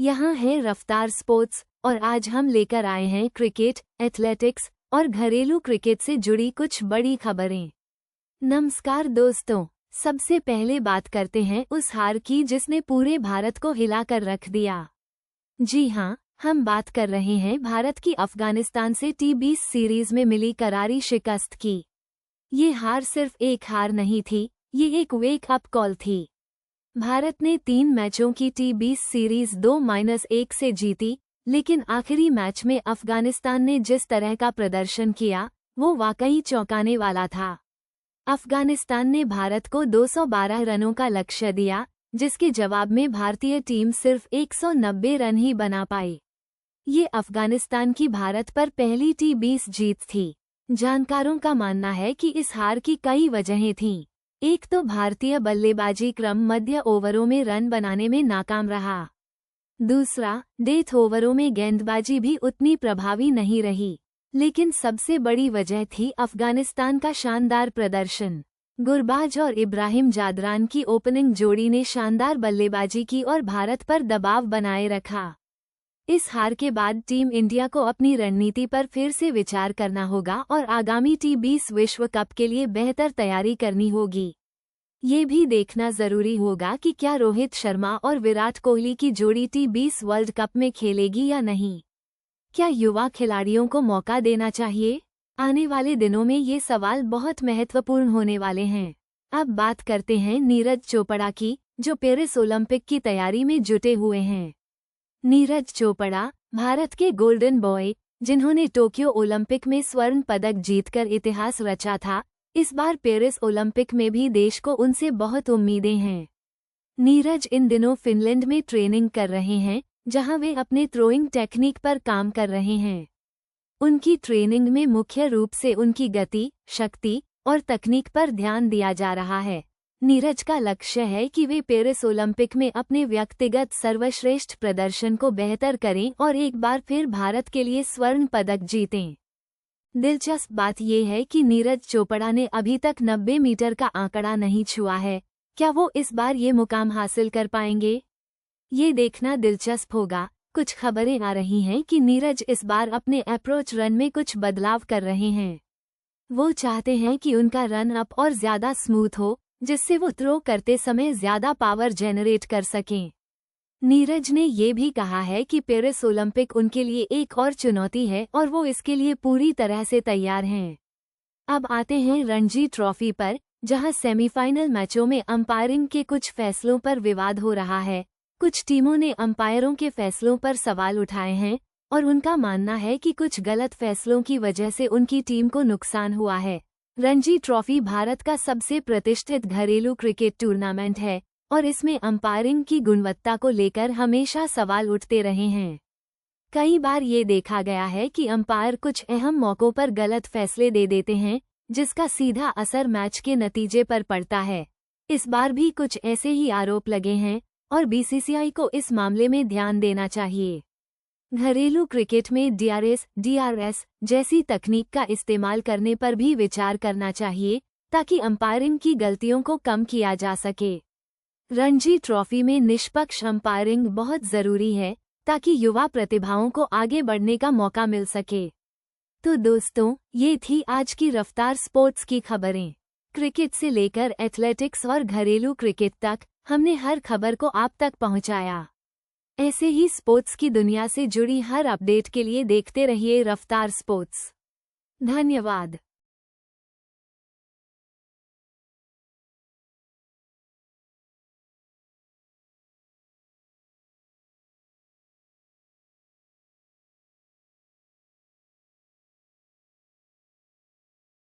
यहाँ है रफ्तार स्पोर्ट्स और आज हम लेकर आए हैं क्रिकेट, एथलेटिक्स और घरेलू क्रिकेट से जुड़ी कुछ बड़ी खबरें। नमस्कार दोस्तों, सबसे पहले बात करते हैं उस हार की जिसने पूरे भारत को हिलाकर रख दिया। जी हाँ, हम बात कर रहे हैं भारत की अफगानिस्तान से T20 सीरीज में मिली करारी शिकस्त की। ये हार सिर्फ एक हार नहीं थी, ये एक वेक अप कॉल थी। भारत ने 3 मैचों की T20 सीरीज 2-1 से जीती, लेकिन आखिरी मैच में अफगानिस्तान ने जिस तरह का प्रदर्शन किया, वो वाकई चौंकाने वाला था। अफगानिस्तान ने भारत को 212 रनों का लक्ष्य दिया, जिसके जवाब में भारतीय टीम सिर्फ 190 रन ही बना पाई। ये अफगानिस्तान की भारत पर पहली T20 जीत थी। जानकारों का मानना है कि इस हार की कई वजहें थीं। एक तो भारतीय बल्लेबाजी क्रम मध्य ओवरों में रन बनाने में नाकाम रहा। दूसरा, डेथ ओवरों में गेंदबाजी भी उतनी प्रभावी नहीं रही। लेकिन सबसे बड़ी वजह थी अफगानिस्तान का शानदार प्रदर्शन। गुरबाज और इब्राहिम जादरान की ओपनिंग जोड़ी ने शानदार बल्लेबाजी की और भारत पर दबाव बनाए रखा। इस हार के बाद टीम इंडिया को अपनी रणनीति पर फिर से विचार करना होगा और आगामी T20 विश्व कप के लिए बेहतर तैयारी करनी होगी। ये भी देखना जरूरी होगा कि क्या रोहित शर्मा और विराट कोहली की जोड़ी T20 वर्ल्ड कप में खेलेगी या नहीं। क्या युवा खिलाड़ियों को मौका देना चाहिए? आने वाले दिनों में ये सवाल बहुत महत्वपूर्ण होने वाले हैं। अब बात करते हैं नीरज चोपड़ा की, जो पेरिस ओलंपिक की तैयारी में जुटे हुए हैं। नीरज चोपड़ा, भारत के गोल्डन बॉय, जिन्होंने टोक्यो ओलंपिक में स्वर्ण पदक जीतकर इतिहास रचा था, इस बार पेरिस ओलंपिक में भी देश को उनसे बहुत उम्मीदें हैं। नीरज इन दिनों फिनलैंड में ट्रेनिंग कर रहे हैं, जहां वे अपने थ्रोइंग टेक्निक पर काम कर रहे हैं। उनकी ट्रेनिंग में मुख्य रूप से उनकी गति, शक्ति और तकनीक पर ध्यान दिया जा रहा है। नीरज का लक्ष्य है कि वे पेरिस ओलंपिक में अपने व्यक्तिगत सर्वश्रेष्ठ प्रदर्शन को बेहतर करें और एक बार फिर भारत के लिए स्वर्ण पदक जीतें। दिलचस्प बात यह है कि नीरज चोपड़ा ने अभी तक 90 मीटर का आंकड़ा नहीं छुआ है। क्या वो इस बार ये मुकाम हासिल कर पाएंगे? ये देखना दिलचस्प होगा। कुछ खबरें आ रही हैं कि नीरज इस बार अपने अप्रोच रन में कुछ बदलाव कर रहे हैं। वो चाहते हैं कि उनका रन अप और ज्यादा स्मूथ हो, जिससे वो थ्रो करते समय ज्यादा पावर जेनरेट कर सकें। नीरज ने ये भी कहा है कि पेरिस ओलंपिक उनके लिए एक और चुनौती है और वो इसके लिए पूरी तरह से तैयार हैं। अब आते हैं रणजी ट्रॉफी पर, जहां सेमीफाइनल मैचों में अंपायरिंग के कुछ फैसलों पर विवाद हो रहा है। कुछ टीमों ने अंपायरों के फैसलों पर सवाल उठाए हैं और उनका मानना है कि कुछ गलत फैसलों की वजह से उनकी टीम को नुकसान हुआ है। रणजी ट्रॉफी भारत का सबसे प्रतिष्ठित घरेलू क्रिकेट टूर्नामेंट है और इसमें अंपायरिंग की गुणवत्ता को लेकर हमेशा सवाल उठते रहे हैं। कई बार ये देखा गया है कि अंपायर कुछ अहम मौकों पर गलत फैसले दे देते हैं, जिसका सीधा असर मैच के नतीजे पर पड़ता है। इस बार भी कुछ ऐसे ही आरोप लगे हैं और BCCI को इस मामले में ध्यान देना चाहिए। घरेलू क्रिकेट में DRS जैसी तकनीक का इस्तेमाल करने पर भी विचार करना चाहिए, ताकि अंपायरिंग की गलतियों को कम किया जा सके। रणजी ट्रॉफी में निष्पक्ष अंपायरिंग बहुत जरूरी है, ताकि युवा प्रतिभाओं को आगे बढ़ने का मौका मिल सके। तो दोस्तों, ये थी आज की रफ्तार स्पोर्ट्स की खबरें। क्रिकेट से लेकर एथलेटिक्स और घरेलू क्रिकेट तक हमने हर खबर को आप तक पहुंचाया। ऐसे ही स्पोर्ट्स की दुनिया से जुड़ी हर अपडेट के लिए देखते रहिए रफ्तार स्पोर्ट्स। धन्यवाद।